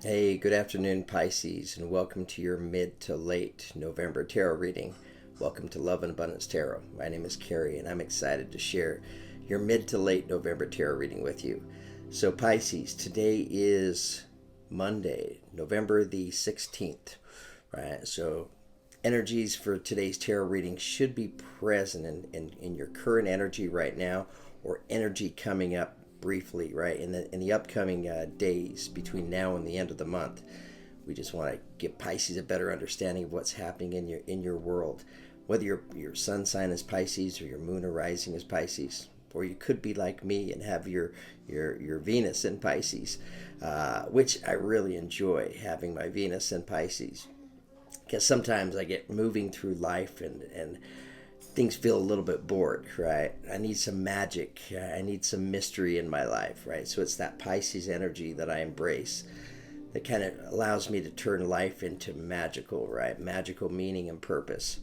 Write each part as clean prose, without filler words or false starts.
Hey, good afternoon, Pisces, and welcome to your mid to late November tarot reading. Welcome to Love and Abundance Tarot. My name is Carrie, and I'm excited to share your mid to late November tarot reading with you. So, Pisces, today is Monday, November the 16th, right? So, energies for today's tarot reading should be present in your current energy right now, or energy coming up briefly, right, in the upcoming days between now and the end of the month. We just want to give Pisces a better understanding of what's happening in your world, whether your sun sign is Pisces or your moon or rising is Pisces, or you could be like me and have your Venus in Pisces, which I really enjoy having my Venus in Pisces, because sometimes I get moving through life and things feel a little bit bored, right? I need some magic. I need some mystery in my life, right? So it's that Pisces energy that I embrace that kind of allows me to turn life into magical, right? Magical meaning and purpose.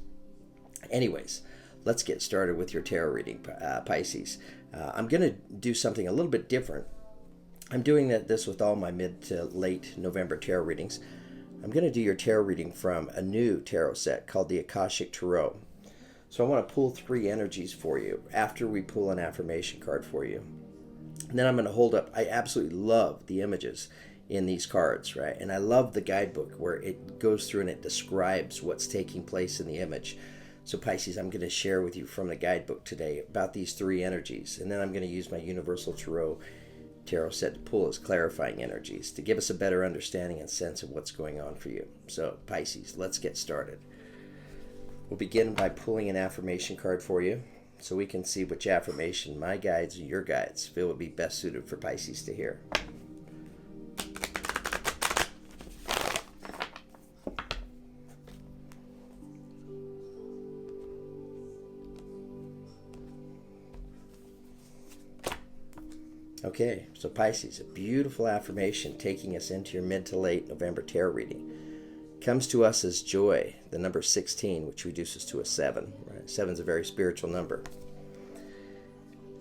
Anyways, let's get started with your tarot reading, Pisces. I'm going to do something a little bit different. I'm doing this with all my mid to late November tarot readings. I'm going to do your tarot reading from a new tarot set called the Akashic Tarot. So I want to pull three energies for you after we pull an affirmation card for you. And then I'm going to hold up. I absolutely love the images in these cards, right? And I love the guidebook where it goes through and it describes what's taking place in the image. So Pisces, I'm going to share with you from the guidebook today about these three energies. And then I'm going to use my Universal Tarot set to pull as clarifying energies to give us a better understanding and sense of what's going on for you. So Pisces, let's get started. We'll begin by pulling an affirmation card for you so we can see which affirmation my guides or your guides feel would be best suited for Pisces to hear. Okay, so Pisces, a beautiful affirmation taking us into your mid to late November tarot reading. Comes to us as joy, the number 16, which reduces to a 7. Right? 7 is a very spiritual number.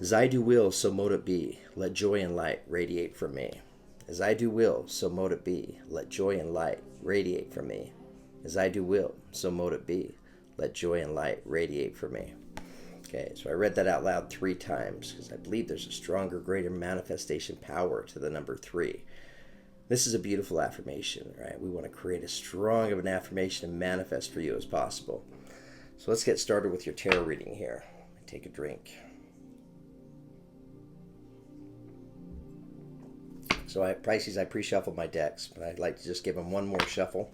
As I do will, so mote it be. Let joy and light radiate from me. As I do will, so mote it be. Let joy and light radiate from me. As I do will, so mote it be. Let joy and light radiate from me. Okay, so I read that out loud 3 times because I believe there's a stronger, greater manifestation power to the number 3. This is a beautiful affirmation, right? We want to create as strong of an affirmation and manifest for you as possible. So let's get started with your tarot reading here. Take a drink. So Pisces, I pre-shuffled my decks, but I'd like to just give them one more shuffle.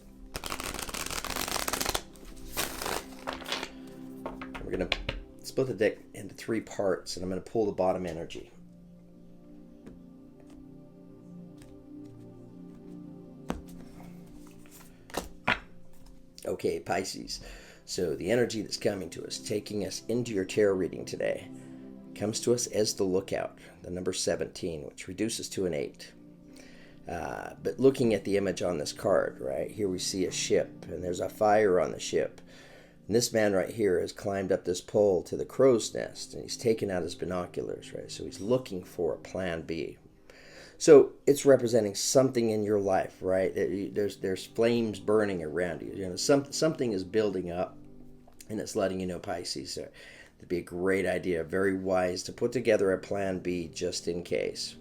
We're going to split the deck into 3 parts, and I'm going to pull the bottom energy. Okay, Pisces. So the energy that's coming to us, taking us into your tarot reading today, comes to us as the Lookout, the number 17, which reduces to an 8. But looking at the image on this card, right, here we see a ship, and there's a fire on the ship. And this man right here has climbed up this pole to the crow's nest, and he's taken out his binoculars, right? So he's looking for a plan B. So it's representing something in your life, right? There's flames burning around you. You know, something is building up, and it's letting you know, Pisces, it'd be a great idea, very wise, to put together a plan B just in case.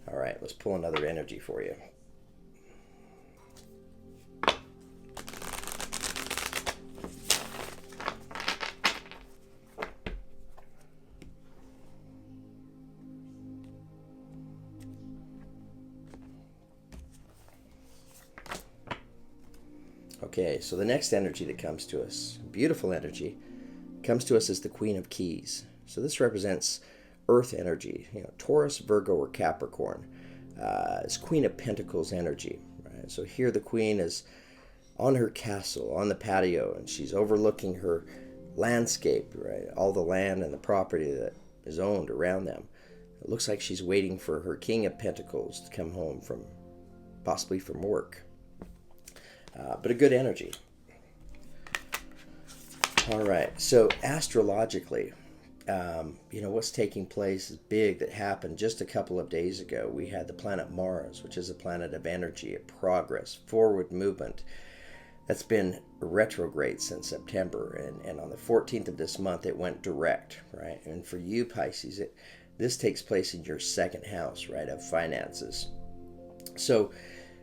All right, let's pull another energy for you. Okay, so the next energy that comes to us, beautiful energy, comes to us as the Queen of Keys. So this represents earth energy, Taurus, Virgo, or Capricorn. It's Queen of Pentacles energy. Right? So here the Queen is on her castle, on the patio, and she's overlooking her landscape, right? All the land and the property that is owned around them. It looks like she's waiting for her King of Pentacles to come home possibly from work. But a good energy. All right, so astrologically, What's taking place is big that happened just a couple of days ago. We had the planet Mars, which is a planet of energy, of progress, forward movement. That's been retrograde since September, and on the 14th of this month it went direct, right? And for you Pisces, this takes place in your second house, right, of finances. So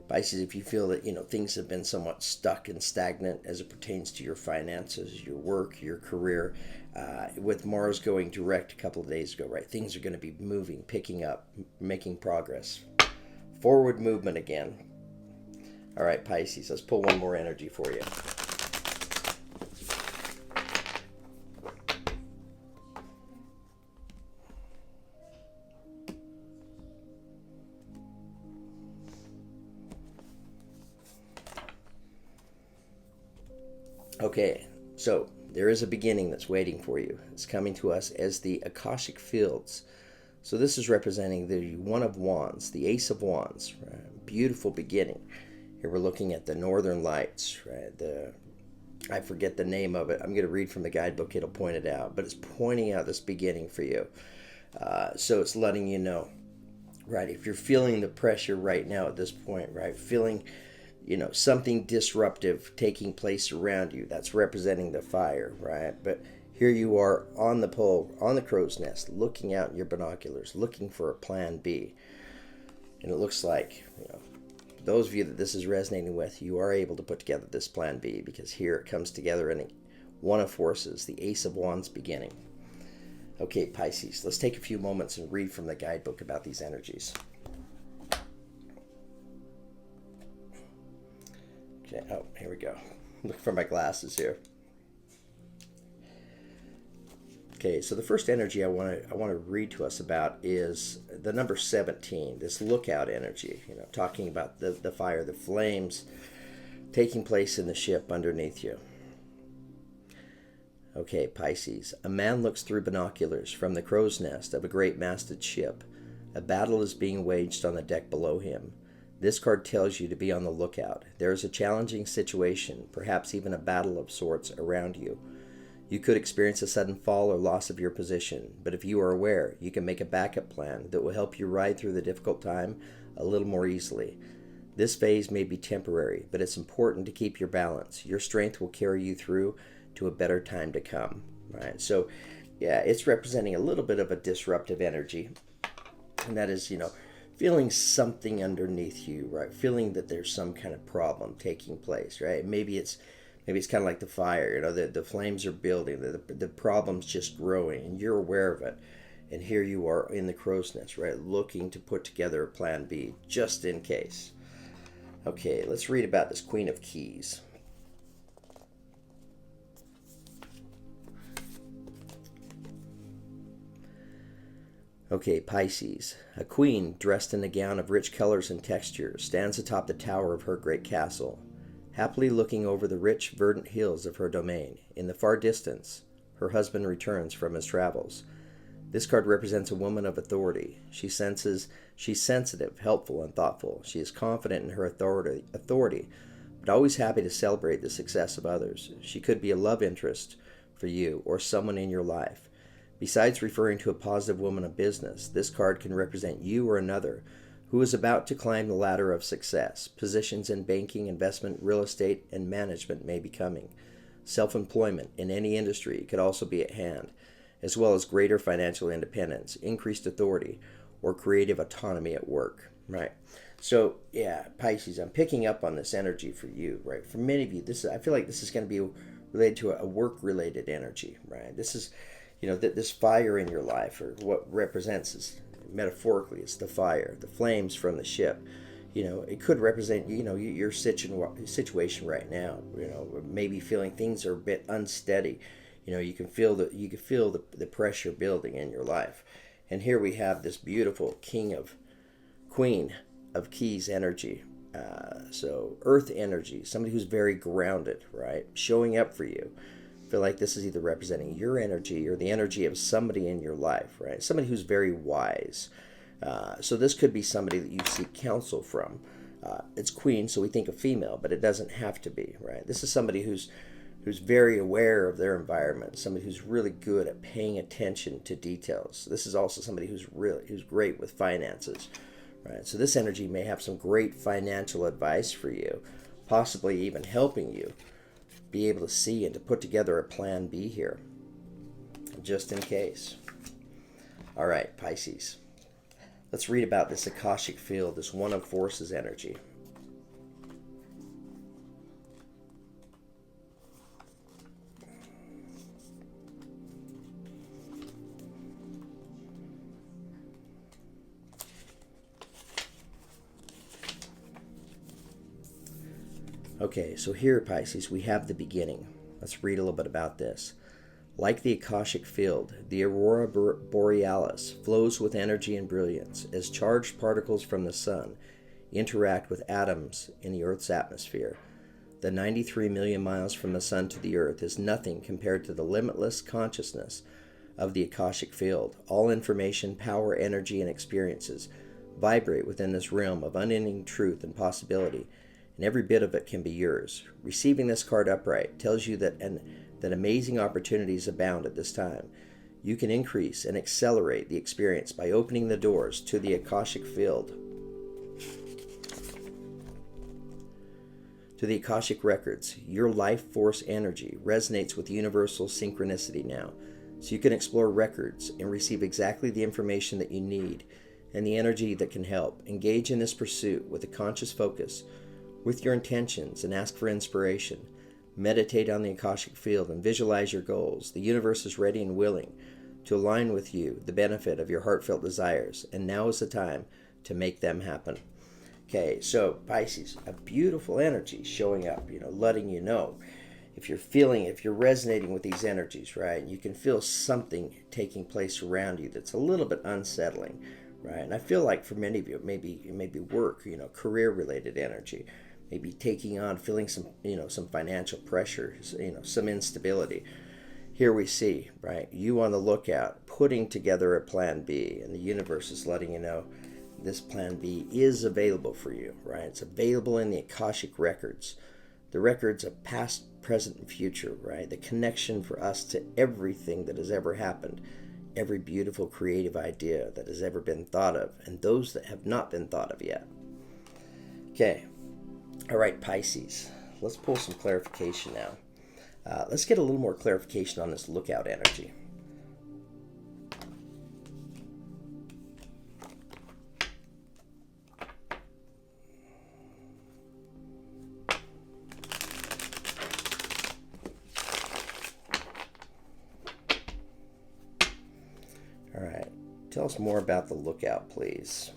Pisces, if you feel that things have been somewhat stuck and stagnant as it pertains to your finances, your work, your career, with Mars going direct a couple of days ago, right, things are going to be moving, picking up, making progress, forward movement again. All right, Pisces, let's pull one more energy for you. Okay, so there is a beginning that's waiting for you. It's coming to us as the Akashic Fields. So this is representing the One of Wands, the Ace of Wands. Right? Beautiful beginning. Here we're looking at the Northern Lights, right? I forget the name of it. I'm going to read from the guidebook. It'll point it out. But it's pointing out this beginning for you. So it's letting you know, right? If you're feeling the pressure right now at this point, right? Feeling, something disruptive taking place around you. That's representing the fire, right? But here you are on the pole, on the crow's nest, looking out in your binoculars, looking for a plan B. And it looks like, those of you that this is resonating with, you are able to put together this plan B, because here it comes together in one of forces, the Ace of Wands beginning. Okay, Pisces, let's take a few moments and read from the guidebook about these energies. Okay, oh, here we go. Look for my glasses here. Okay, so the first energy I want to read to us about is the number 17, this lookout energy, talking about the fire, the flames taking place in the ship underneath you. Okay, Pisces, a man looks through binoculars from the crow's nest of a great masted ship. A battle is being waged on the deck below him. This card tells you to be on the lookout. There is a challenging situation, perhaps even a battle of sorts, around you. You could experience a sudden fall or loss of your position, but if you are aware, you can make a backup plan that will help you ride through the difficult time a little more easily. This phase may be temporary, but it's important to keep your balance. Your strength will carry you through to a better time to come. Right? So, yeah, it's representing a little bit of a disruptive energy, and that is, feeling something underneath you, right? Feeling that there's some kind of problem taking place, right? Maybe it's kind of like the fire, the flames are building, the problem's just growing, and you're aware of it. And here you are in the crow's nest, right, looking to put together a plan B, just in case. Okay, let's read about this Queen of Keys. Okay, Pisces, a queen dressed in a gown of rich colors and textures stands atop the tower of her great castle, happily looking over the rich, verdant hills of her domain. In the far distance, her husband returns from his travels. This card represents a woman of authority. She's sensitive, helpful, and thoughtful. She is confident in her authority, but always happy to celebrate the success of others. She could be a love interest for you or someone in your life. Besides referring to a positive woman of business, this card can represent you or another who is about to climb the ladder of success. Positions in banking, investment, real estate, and management may be coming. Self-employment in any industry could also be at hand, as well as greater financial independence, increased authority, or creative autonomy at work, right? So, yeah, Pisces, I'm picking up on this energy for you, right? For many of you, I feel like this is going to be related to a work-related energy, right? This is, this fire in your life, or what represents is, metaphorically, it's the fire, the flames from the ship. It could represent, your situation right now, maybe feeling things are a bit unsteady. You can feel the pressure building in your life. And here we have this beautiful Queen of Keys energy. So earth energy, somebody who's very grounded, right? Showing up for you. I feel like this is either representing your energy or the energy of somebody in your life, right? Somebody who's very wise. So this could be somebody that you seek counsel from. It's Queen, so we think of female, but it doesn't have to be, right? This is somebody who's who's very aware of their environment, somebody who's really good at paying attention to details. This is also somebody who's great with finances, right? So this energy may have some great financial advice for you, possibly even helping you be able to see and to put together a plan B here, just in case. All right, Pisces. Let's read about this Akashic field, this one of forces energy. Okay, so here, Pisces, we have the beginning. Let's read a little bit about this. Like the Akashic field, the aurora borealis flows with energy and brilliance as charged particles from the sun interact with atoms in the Earth's atmosphere. The 93 million miles from the sun to the Earth is nothing compared to the limitless consciousness of the Akashic field. All information, power, energy, and experiences vibrate within this realm of unending truth and possibility, and every bit of it can be yours. Receiving this card upright tells you that amazing opportunities abound at this time. You can increase and accelerate the experience by opening the doors to the Akashic field, to the Akashic records. Your life force energy resonates with universal synchronicity now, so you can explore records and receive exactly the information that you need and the energy that can help. Engage in this pursuit with a conscious focus with your intentions and ask for inspiration. Meditate on the Akashic field and visualize your goals. The universe is ready and willing to align with you the benefit of your heartfelt desires, and now is the time to make them happen. Okay, so Pisces, a beautiful energy showing up, letting you know if you're resonating with these energies, right? You can feel something taking place around you that's a little bit unsettling, right? And I feel like for many of you, it may be work, career-related energy. Maybe taking on, feeling some financial pressure, some instability. Here we see, right, you on the lookout, putting together a plan B, and the universe is letting you know this plan B is available for you, right? It's available in the Akashic records, the records of past, present, and future, right? The connection for us to everything that has ever happened, every beautiful creative idea that has ever been thought of, and those that have not been thought of yet. Okay. All right, Pisces, let's pull some clarification now. Let's get a little more clarification on this lookout energy. All right, tell us more about the lookout, please.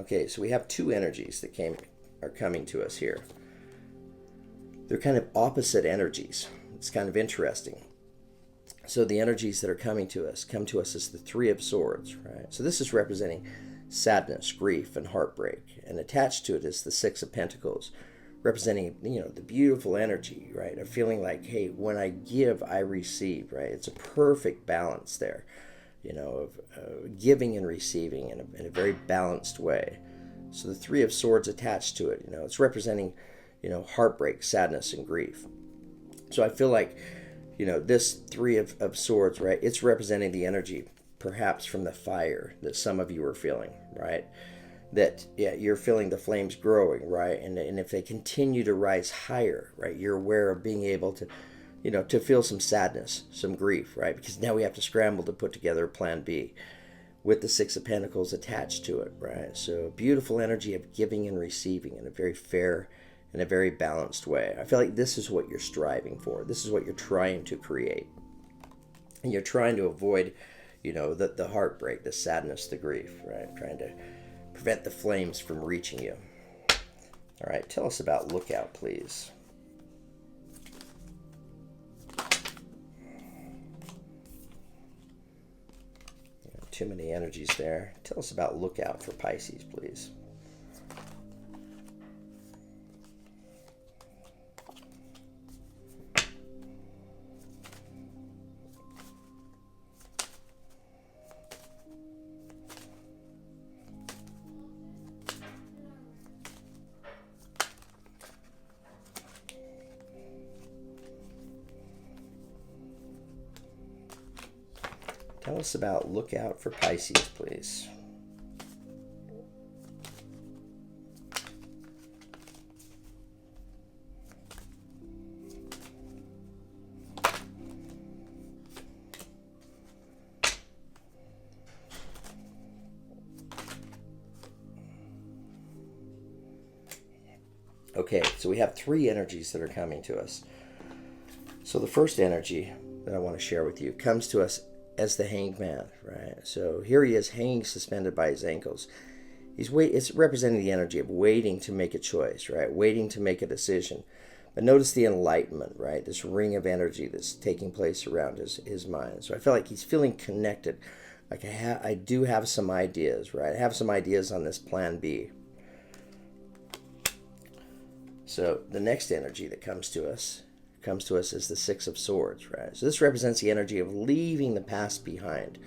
Okay, so we have two energies that are coming to us here. They're kind of opposite energies. It's kind of interesting. So the energies that are come to us as the Three of Swords, right? So this is representing sadness, grief, and heartbreak. And attached to it is the Six of Pentacles, representing, the beautiful energy, right? Of feeling like, hey, when I give, I receive, right? It's a perfect balance there. Of giving and receiving in a very balanced way. So the Three of Swords attached to it, it's representing, heartbreak, sadness, and grief. So I feel like, this Three of Swords, right, it's representing the energy, perhaps from the fire that some of you are feeling, right? That, you're feeling the flames growing, right? And if they continue to rise higher, right, you're aware of being able to, to feel some sadness, some grief, right? Because now we have to scramble to put together a plan B with the Six of Pentacles attached to it, right? So beautiful energy of giving and receiving in a very fair and a very balanced way. I feel like this is what you're striving for. This is what you're trying to create. And you're trying to avoid, the heartbreak, the sadness, the grief, right? Trying to prevent the flames from reaching you. All right, tell us about lookout, please. Too many energies there. Tell us about lookout for Pisces, please. Tell us about look out for Pisces, please. Okay, so we have three energies that are coming to us. So the first energy that I want to share with you comes to us as the Hanged Man, right? So here he is hanging suspended by his ankles. It's representing the energy of waiting to make a choice, right? Waiting to make a decision. But notice the enlightenment, right? This ring of energy that's taking place around his mind. So I feel like he's feeling connected. Like I do have some ideas, right? I have some ideas on this plan B. So the next energy that comes to us as the Six of Swords, right? So this represents the energy of leaving the past behind.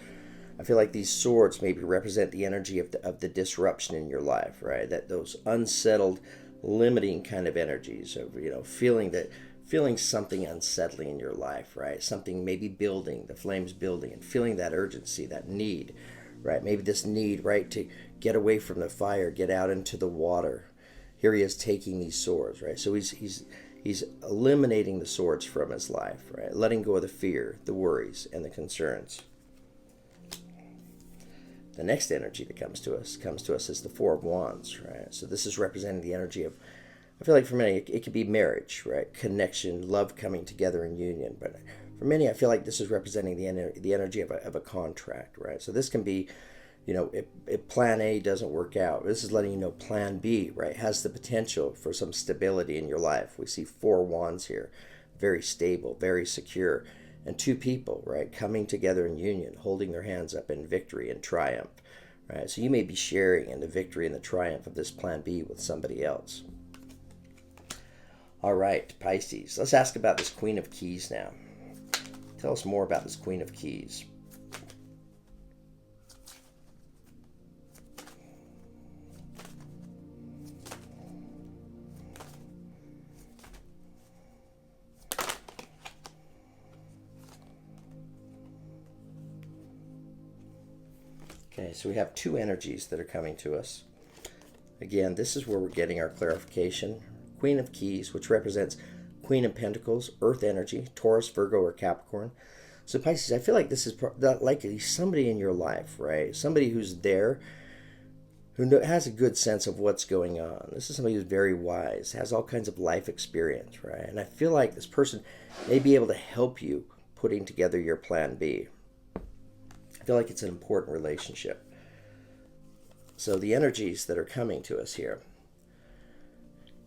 I feel like these swords maybe represent the energy of the disruption in your life, right? That those unsettled, limiting kind of energies of, feeling something unsettling in your life, right? Something maybe building, the flames building, and feeling that urgency, that need, right? Maybe this need, right, to get away from the fire, get out into the water. Here he is taking these swords, right? So he's eliminating the swords from his life, right? Letting go of the fear, the worries, and the concerns. The next energy that comes to us as the Four of Wands, right? So this is representing the energy of, I feel like for many, it could be marriage, right? Connection, love coming together in union. But for many, I feel like this is representing the energy of a contract, right? So this can be, if plan A doesn't work out, this is letting you know plan B, right, has the potential for some stability in your life. We see Four Wands here, very stable, very secure, and two people, right, coming together in union, holding their hands up in victory and triumph, right? So you may be sharing in the victory and the triumph of this plan B with somebody else. All right, Pisces, let's ask about this Queen of Keys now. Tell us more about this Queen of Keys. Okay, so we have two energies that are coming to us. Again, this is where we're getting our clarification. Queen of Keys, which represents Queen of Pentacles, Earth energy, Taurus, Virgo, or Capricorn. So Pisces, I feel like this is likely somebody in your life, right? Somebody who's there, who has a good sense of what's going on. This is somebody who's very wise, has all kinds of life experience, right? And I feel like this person may be able to help you putting together your plan B. I feel like it's an important relationship. So the energies that are coming to us here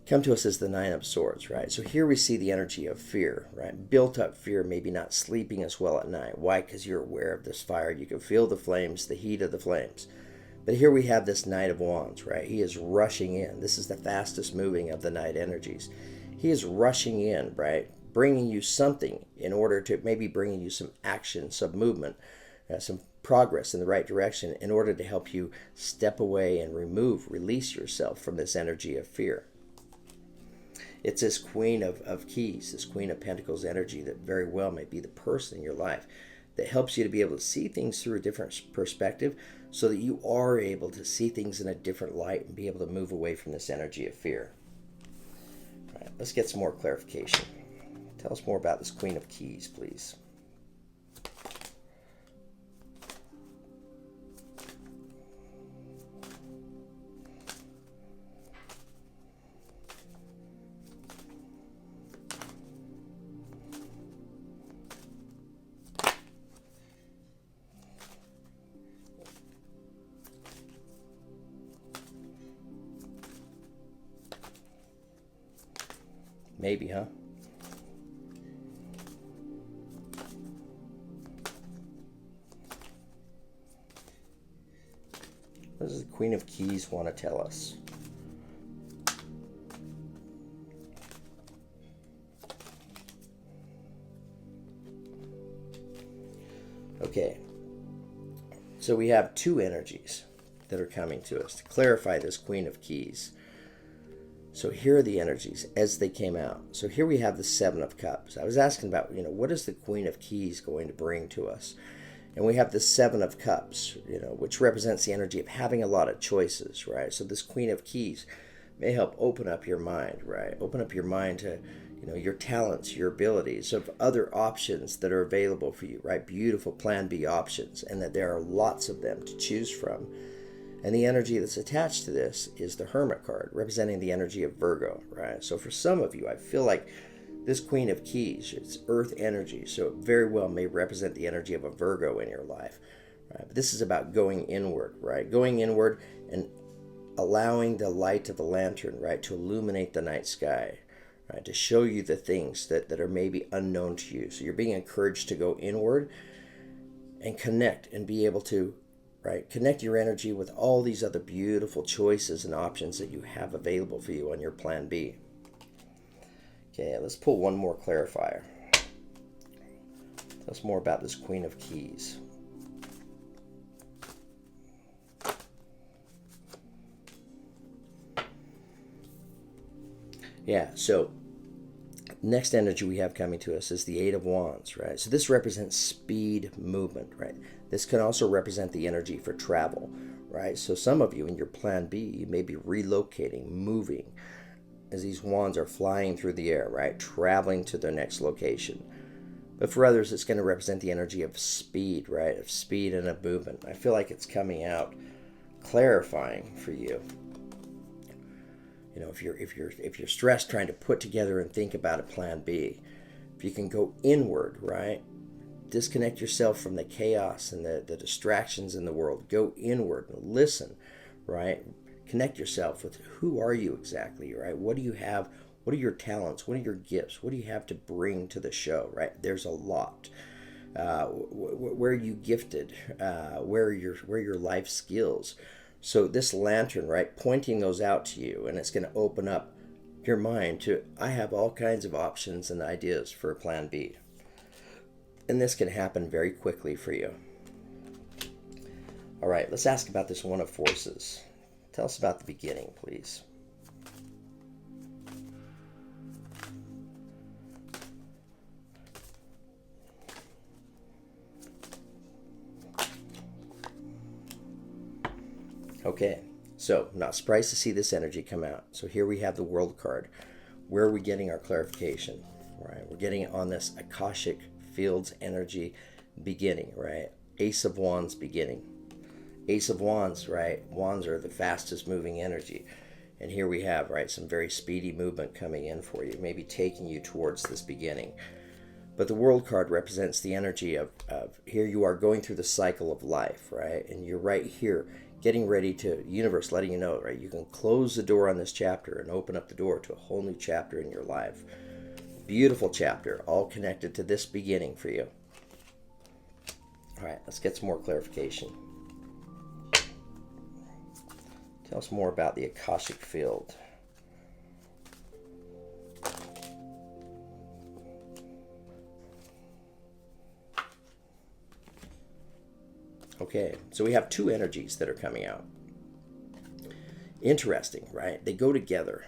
come to us as the Nine of Swords, right? So here we see the energy of fear, right? Built up fear, maybe not sleeping as well at night. Why? Because you're aware of this fire. You can feel the flames, the heat of the flames. But here we have this Knight of Wands, right? He is rushing in. This is the fastest moving of the night energies. He is rushing in, right? Bringing you something in order to maybe bringing you some action, some movement, some progress in the right direction in order to help you step away and release yourself from this energy of fear. It's this Queen of Keys, this Queen of Pentacles energy that very well may be the person in your life that helps you to be able to see things through a different perspective so that you are able to see things in a different light and be able to move away from this energy of fear. All right, let's get some more clarification. Tell us more about this Queen of Keys, please. Maybe, huh? What does the Queen of Keys want to tell us? Okay, so we have two energies that are coming to us to clarify this Queen of Keys. So here are the energies as they came out. So here we have the Seven of Cups. I was asking about, what is the Queen of Keys going to bring to us? And we have the Seven of Cups, which represents the energy of having a lot of choices, right? So this Queen of Keys may help open up your mind, right? Open up your mind to, your talents, your abilities, of other options that are available for you, right? Beautiful Plan B options, and that there are lots of them to choose from. And the energy that's attached to this is the Hermit card, representing the energy of Virgo, right? So for some of you, I feel like this Queen of Keys, it's earth energy, so it very well may represent the energy of a Virgo in your life, right? But this is about going inward, right? Going inward and allowing the light of the lantern, right, to illuminate the night sky, right, to show you the things that are maybe unknown to you. So you're being encouraged to go inward and connect and be able to, right, connect your energy with all these other beautiful choices and options that you have available for you on your Plan B. Okay, let's pull one more clarifier. Tell us more about this Queen of Keys. Yeah, so next energy we have coming to us is the Eight of Wands, right? So this represents speed, movement, right? This can also represent the energy for travel, right? So some of you in your Plan B, you may be relocating, moving, as these wands are flying through the air, right? Traveling to their next location. But for others, it's going to represent the energy of speed, right? Of speed and of movement. I feel like it's coming out clarifying for you. If you're stressed trying to put together and think about a Plan B, if you can go inward, right? Disconnect yourself from the chaos and the distractions in the world. Go inward and listen, right? Connect yourself with who are you exactly, right? What do you have? What are your talents? What are your gifts? What do you have to bring to the show, right? There's a lot. Where are you gifted? Where are your life skills? So this lantern, right, pointing those out to you, and it's going to open up your mind to, I have all kinds of options and ideas for a Plan B. And this can happen very quickly for you. All right, let's ask about this One of Forces. Tell us about the beginning, please. Okay, so not surprised to see this energy come out. So here we have the World card. Where are we getting our clarification? Right, we're getting it on this Akashic Fields energy beginning, right? Ace of Wands beginning. Ace of Wands, right? Wands are the fastest moving energy. And here we have, right, some very speedy movement coming in for you, maybe taking you towards this beginning. But the World card represents the energy of here you are going through the cycle of life, right? And you're right here getting ready to, universe letting you know, right? You can close the door on this chapter and open up the door to a whole new chapter in your life. Beautiful chapter, all connected to this beginning for you. All right, let's get some more clarification. Tell us more about the Akashic Field. Okay, so we have two energies that are coming out. Interesting, right? They go together.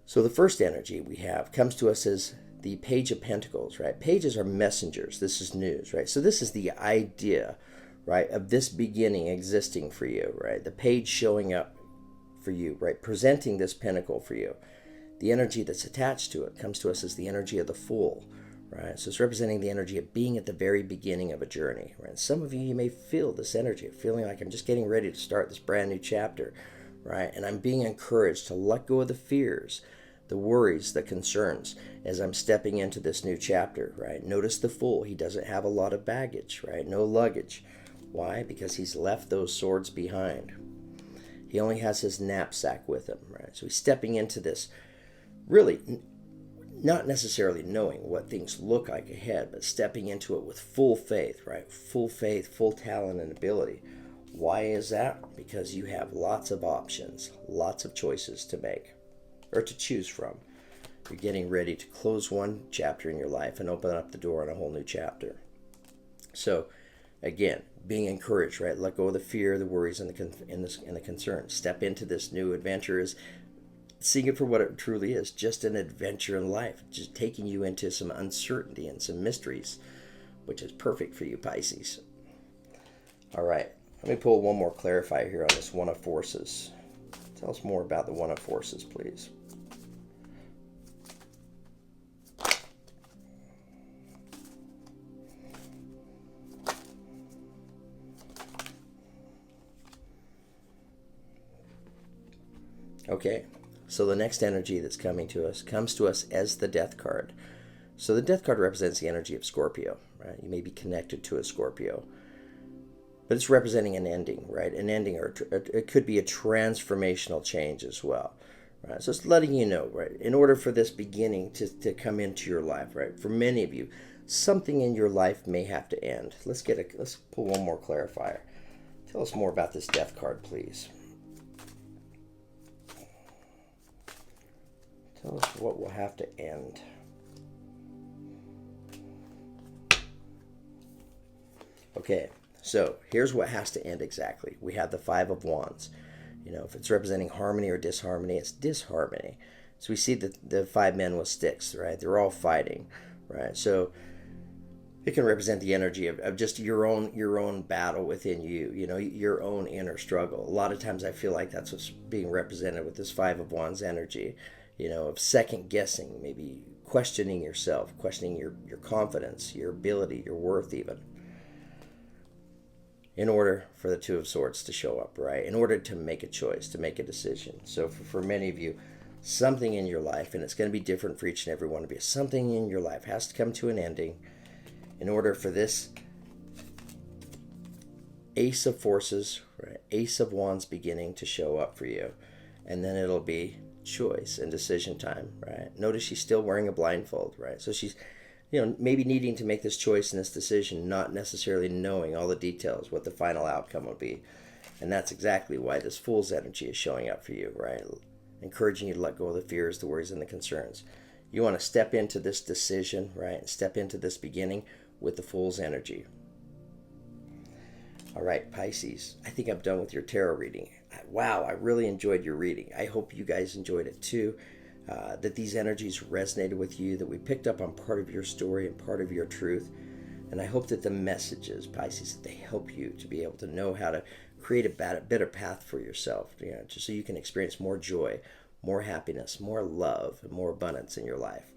So the first energy we have comes to us as the Page of Pentacles, right? Pages are messengers. This is news, right? So this is the idea, right, of this beginning existing for you, right? The page showing up for you, right? Presenting this pentacle for you. The energy that's attached to it comes to us as the energy of the Fool, right? So it's representing the energy of being at the very beginning of a journey, right? Some of you may feel this energy of feeling like I'm just getting ready to start this brand new chapter, right? And I'm being encouraged to let go of the fears, the worries, the concerns as I'm stepping into this new chapter, right? Notice the Fool. He doesn't have a lot of baggage, right? No luggage. Why? Because he's left those swords behind. He only has his knapsack with him, right? So he's stepping into this really not necessarily knowing what things look like ahead, but stepping into it with full faith, right? Full faith, full talent and ability. Why is that? Because you have lots of options, lots of choices to make or to choose from. You're getting ready to close one chapter in your life and open up the door on a whole new chapter. So again, being encouraged, right? Let go of the fear, the worries, and the concerns. Step into this new adventure is seeing it for what it truly is, just an adventure in life, just taking you into some uncertainty and some mysteries, which is perfect for you, Pisces. All right, let me pull one more clarifier here on this One of Forces. Tell us more about the One of Forces, please. Okay, so the next energy that's coming to us comes to us as the Death card. So the Death card represents the energy of Scorpio, right? You may be connected to a Scorpio, but it's representing an ending, right? An ending, or it could be a transformational change as well, right? So it's letting you know, right? In order for this beginning to come into your life, right? For many of you, something in your life may have to end. Let's pull one more clarifier. Tell us more about this Death card, please. Tell us what will have to end. Okay, so here's what has to end exactly. We have the Five of Wands. You know, if it's representing harmony or disharmony, it's disharmony. So we see the five men with sticks, right? They're all fighting, right? So it can represent the energy of just your own battle within you, you know, your own inner struggle. A lot of times I feel like that's what's being represented with this Five of Wands energy, you know, of second guessing, maybe questioning yourself, questioning your confidence, your ability, your worth even, in order for the Two of Swords to show up, right? In order to make a choice, to make a decision. So for many of you, something in your life, and it's going to be different for each and every one of you, something in your life has to come to an ending in order for this Ace of Forces, right, Ace of Wands beginning to show up for you. And then it'll be choice and decision time, right? Notice she's still wearing a blindfold, right? So she's, you know, maybe needing to make this choice and this decision, not necessarily knowing all the details, what the final outcome will be. And that's exactly why this Fool's energy is showing up for you, right? Encouraging you to let go of the fears, the worries, and the concerns. You want to step into this decision, right? And step into this beginning with the Fool's energy. All right, Pisces, I think I'm done with your tarot reading. Wow, I really enjoyed your reading. I hope you guys enjoyed it too, that these energies resonated with you, that we picked up on part of your story and part of your truth. And I hope that the messages, Pisces, that they help you to be able to know how to create a better path for yourself, you know, just so you can experience more joy, more happiness, more love, and more abundance in your life.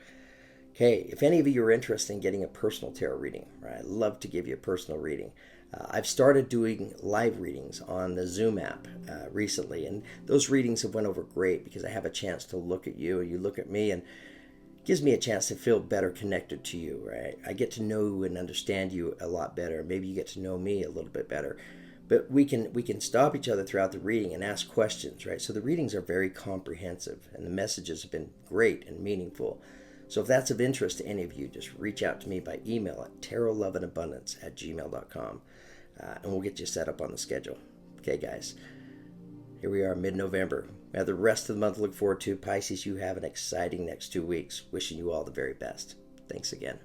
Okay, if any of you are interested in getting a personal tarot reading, right, I'd love to give you a personal reading. I've started doing live readings on the Zoom app recently, and those readings have went over great because I have a chance to look at you and you look at me, and it gives me a chance to feel better connected to you, right? I get to know and understand you a lot better. Maybe you get to know me a little bit better. But we can stop each other throughout the reading and ask questions, right? So the readings are very comprehensive, and the messages have been great and meaningful. So if that's of interest to any of you, just reach out to me by email at tarotloveandabundance@gmail.com, and we'll get you set up on the schedule. Okay, guys, here we are, mid-November. We have the rest of the month to look forward to. Pisces, you have an exciting next 2 weeks. Wishing you all the very best. Thanks again.